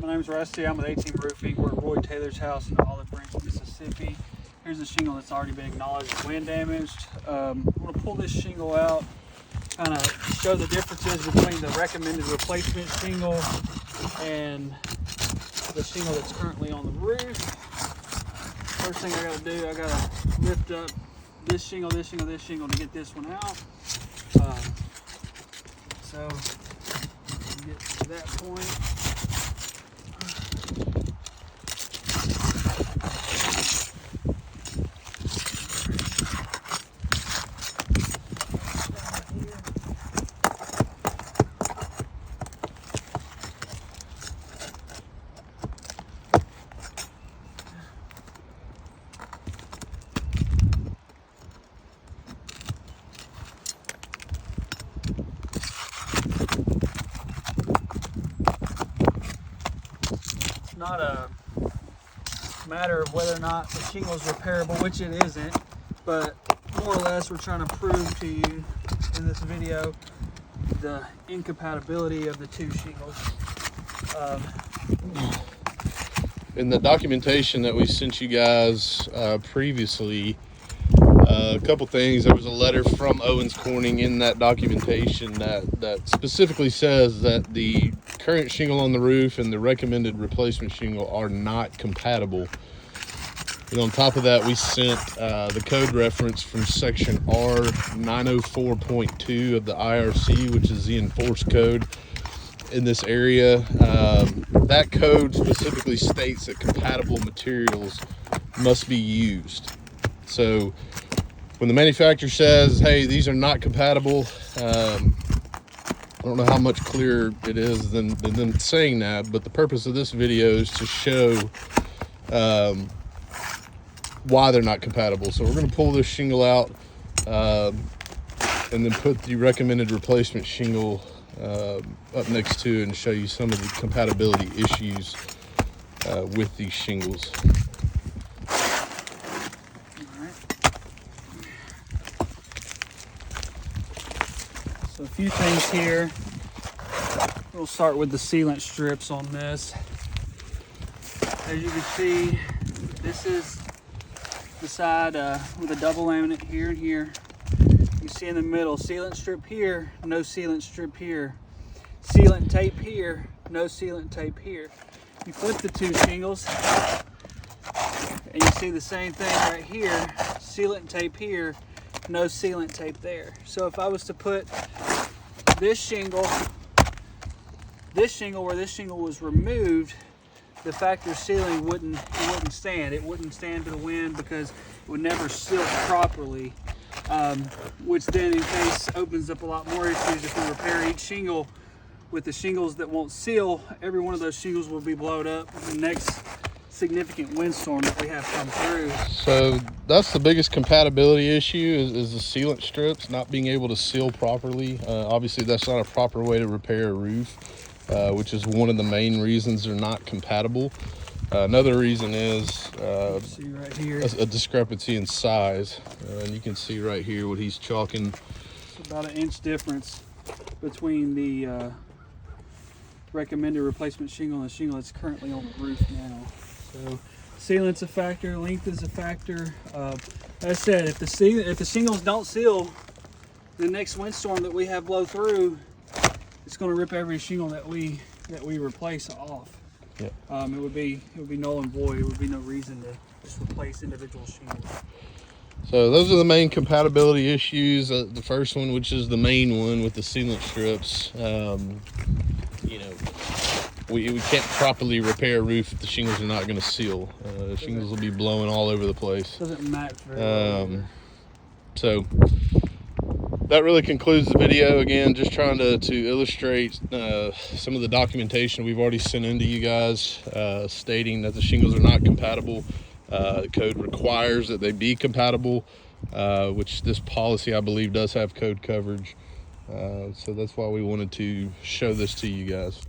My name's Rusty. I'm with A-Team Roofing. We're at Roy Taylor's house in Olive Branch, Mississippi. Here's a shingle that's already been acknowledged as wind damaged. I'm going to pull this shingle out, kind of show the differences between the recommended replacement shingle and the shingle that's currently on the roof. First thing I got to do, I got to lift up this shingle to get this one out. So get to that point. Not a matter of whether or not the shingle is repairable, which it isn't, but more or less we're trying to prove to you in this video the incompatibility of the two shingles. In the documentation that we sent you guys previously, a couple things. There was a letter from Owens Corning in that documentation that specifically says that the current shingle on the roof and the recommended replacement shingle are not compatible. And on top of that, we sent the code reference from section R904.2 of the IRC, which is the enforced code in this area. That code specifically states that compatible materials must be used. So when the manufacturer says, hey, these are not compatible, I don't know how much clearer it is than them saying that, but the purpose of this video is to show why they're not compatible. So we're going to pull this shingle out and then put the recommended replacement shingle up next to it and show you some of the compatibility issues with these shingles. So a few things here. We'll start with the sealant strips on this. As you can see, this is the side with a double laminate here and here. You see in the middle, sealant strip here, no sealant strip here. Sealant tape here, no sealant tape here. You flip the two shingles and you see the same thing right here, sealant tape here, no sealant tape there. So if I was to put this shingle where this shingle was removed, the factory sealing wouldn't stand. It wouldn't stand to the wind because it would never seal properly, which then in case opens up a lot more issues. If we repair each shingle with the shingles that won't seal, every one of those shingles will be blown up the next significant windstorm that we have come through. So that's the biggest compatibility issue is the sealant strips not being able to seal properly. Obviously that's not a proper way to repair a roof, which is one of the main reasons they're not compatible. Another reason is see right here, a discrepancy in size, and you can see right here what he's chalking. It's about an inch difference between the recommended replacement shingle and the shingle that's currently on the roof now. So sealant's a factor, length is a factor. As I said, if the shingles don't seal, the next windstorm that we have blow through, it's going to rip every shingle that we replace off. Yep. It would be null and void. It would be no reason to just replace individual shingles. So those are the main compatibility issues. The first one, which is the main one with the sealant strips, you know, we can't properly repair a roof if the shingles are not going to seal. The shingles will be blowing all over the place. Doesn't match very well. So that really concludes the video. Again, just trying to illustrate some of the documentation we've already sent into you guys, stating that the shingles are not compatible. The code requires that they be compatible, which this policy, I believe, does have code coverage. So that's why we wanted to show this to you guys.